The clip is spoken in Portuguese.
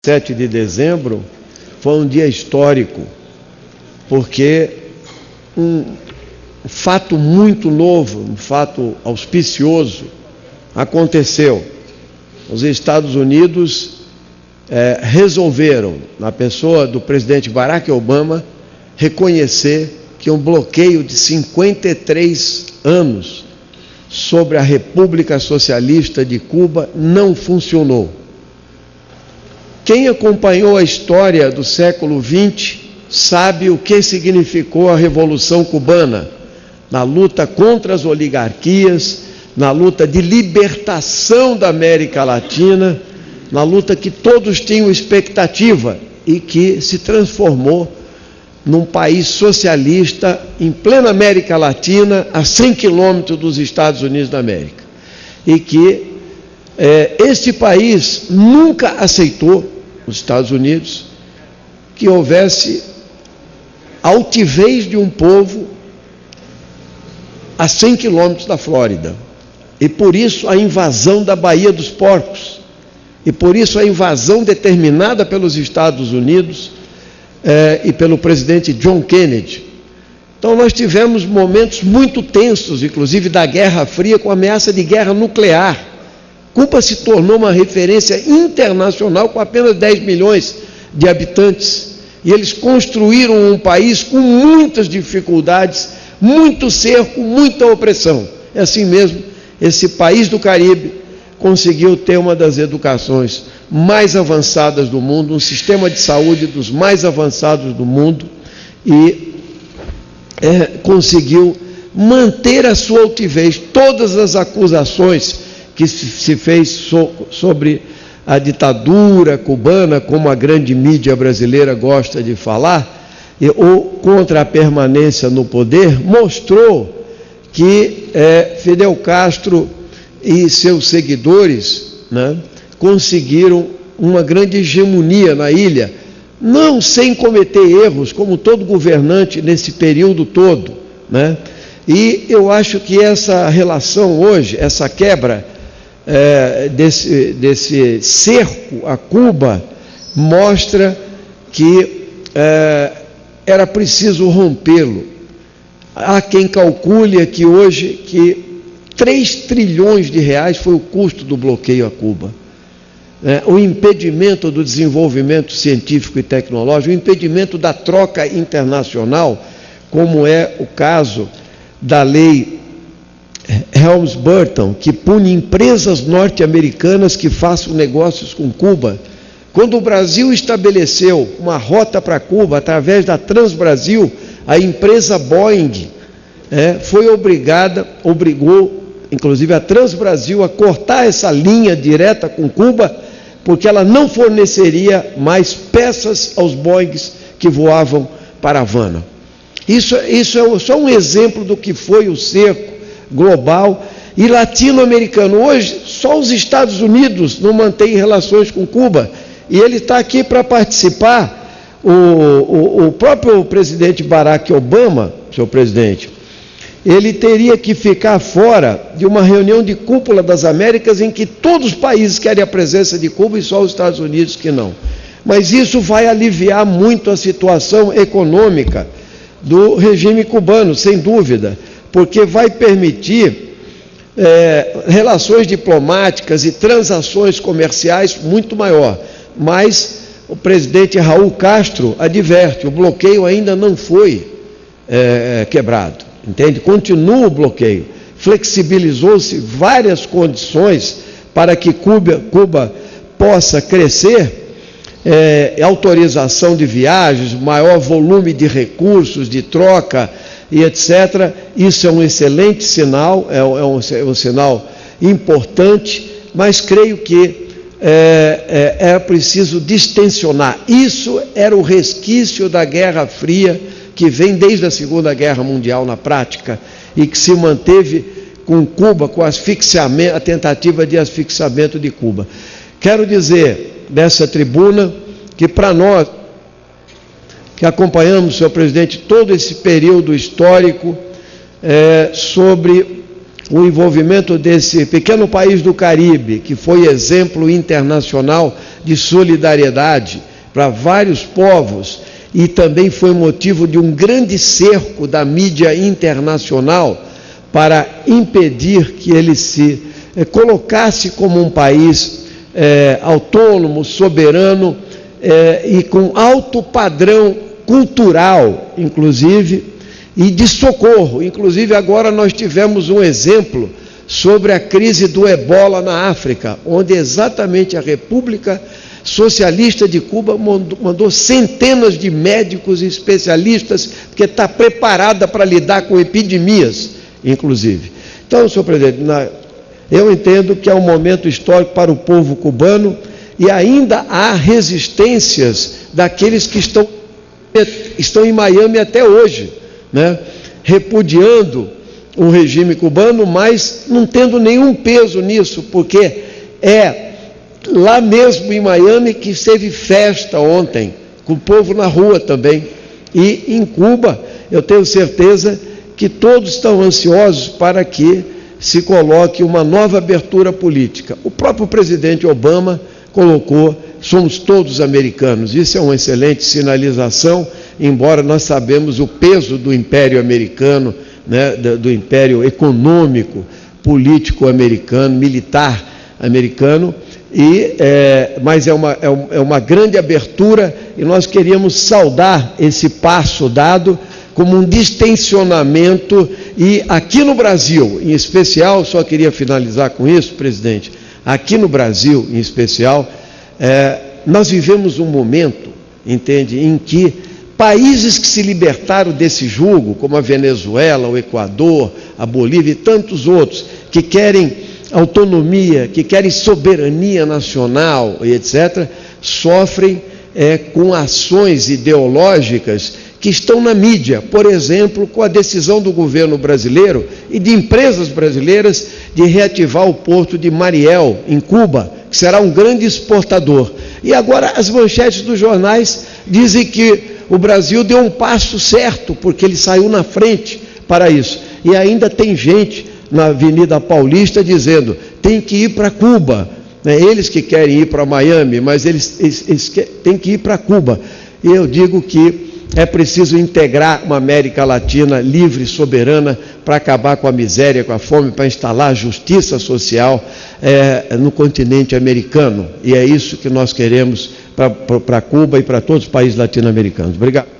7 de dezembro foi um dia histórico, porque um fato muito novo, um fato auspicioso aconteceu. Os Estados Unidos resolveram, na pessoa do presidente Barack Obama, reconhecer que um bloqueio de 53 anos sobre a República Socialista de Cuba não funcionou. Quem acompanhou a história do século XX sabe o que significou a Revolução Cubana, na luta contra as oligarquias, na luta de libertação da América Latina, na luta que todos tinham expectativa e que se transformou num país socialista em plena América Latina, a 100 quilômetros dos Estados Unidos da América. E que este país nunca aceitou, os Estados Unidos, que houvesse altivez de um povo a 100 quilômetros da Flórida. E por isso a invasão da Baía dos Porcos. E por isso a invasão determinada pelos Estados Unidos e pelo presidente John Kennedy. Então nós tivemos momentos muito tensos, inclusive da Guerra Fria, com ameaça de guerra nuclear. Cuba se tornou uma referência internacional com apenas 10 milhões de habitantes. E eles construíram um país com muitas dificuldades, muito cerco, muita opressão. É assim mesmo, esse país do Caribe conseguiu ter uma das educações mais avançadas do mundo, um sistema de saúde dos mais avançados do mundo e conseguiu manter a sua altivez. Todas as acusações que se fez sobre a ditadura cubana, como a grande mídia brasileira gosta de falar, ou contra a permanência no poder, mostrou que Fidel Castro e seus seguidores, conseguiram uma grande hegemonia na ilha, não sem cometer erros, como todo governante nesse período todo, E eu acho que essa relação hoje, essa quebra desse cerco a Cuba, mostra que era preciso rompê-lo. Há quem calcule que hoje que 3 trilhões de reais foi o custo do bloqueio a Cuba. O impedimento do desenvolvimento científico e tecnológico, o impedimento da troca internacional, como é o caso da lei Helms-Burton, que pune empresas norte-americanas que façam negócios com Cuba. Quando o Brasil estabeleceu uma rota para Cuba, através da Transbrasil, a empresa Boeing obrigou, inclusive a Transbrasil, a cortar essa linha direta com Cuba, porque ela não forneceria mais peças aos Boeings que voavam para Havana. Isso é só um exemplo do que foi o cerco global e latino-americano. Hoje, só os Estados Unidos não mantêm relações com Cuba, e ele está aqui para participar. O próprio presidente Barack Obama, senhor presidente, ele teria que ficar fora de uma reunião de cúpula das Américas em que todos os países querem a presença de Cuba e só os Estados Unidos que não. Mas isso vai aliviar muito a situação econômica do regime cubano, sem dúvida, porque vai permitir relações diplomáticas e transações comerciais muito maior. Mas o presidente Raul Castro adverte, o bloqueio ainda não foi quebrado, entende? Continua o bloqueio, flexibilizou-se várias condições para que Cuba possa crescer, autorização de viagens, maior volume de recursos, de troca e etc. Isso é um excelente sinal, é um sinal importante, mas creio que é preciso distensionar. Isso era o resquício da Guerra Fria, que vem desde a Segunda Guerra Mundial na prática, e que se manteve com Cuba, com a tentativa de asfixiamento de Cuba. Quero dizer, dessa tribuna, que para nós, que acompanhamos, senhor presidente, todo esse período histórico, sobre o envolvimento desse pequeno país do Caribe, que foi exemplo internacional de solidariedade para vários povos, e também foi motivo de um grande cerco da mídia internacional para impedir que ele se colocasse como um país autônomo, soberano e com alto padrão cultural, inclusive, e de socorro. Inclusive, agora nós tivemos um exemplo sobre a crise do ebola na África, onde exatamente a República Socialista de Cuba mandou centenas de médicos e especialistas, porque está preparada para lidar com epidemias, inclusive. Então, senhor presidente, eu entendo que é um momento histórico para o povo cubano, e ainda há resistências daqueles que estão em Miami até hoje, né, repudiando o regime cubano, mas não tendo nenhum peso nisso, porque é lá mesmo em Miami que teve festa ontem, com o povo na rua também. E em Cuba, eu tenho certeza que todos estão ansiosos para que se coloque uma nova abertura política. O próprio presidente Obama colocou: somos todos americanos. Isso é uma excelente sinalização, embora nós sabemos o peso do Império Americano, né, do Império Econômico, Político Americano, Militar Americano, mas é uma grande abertura, e nós queríamos saudar esse passo dado como um distensionamento. E aqui no Brasil, em especial, só queria finalizar com isso, presidente, aqui no Brasil, em especial, nós vivemos um momento, entende, em que países que se libertaram desse jugo, como a Venezuela, o Equador, a Bolívia e tantos outros, que querem autonomia, que querem soberania nacional e etc., sofrem com ações ideológicas que estão na mídia. Por exemplo, com a decisão do governo brasileiro e de empresas brasileiras de reativar o porto de Mariel, em Cuba, que será um grande exportador. E agora as manchetes dos jornais dizem que o Brasil deu um passo certo, porque ele saiu na frente para isso. E ainda tem gente na Avenida Paulista dizendo: tem que ir para Cuba. Eles que querem ir para Miami, mas eles têm que ir para Cuba. E eu digo que é preciso integrar uma América Latina livre e soberana para acabar com a miséria, com a fome, para instalar a justiça social no continente americano. E é isso que nós queremos para Cuba e para todos os países latino-americanos. Obrigado.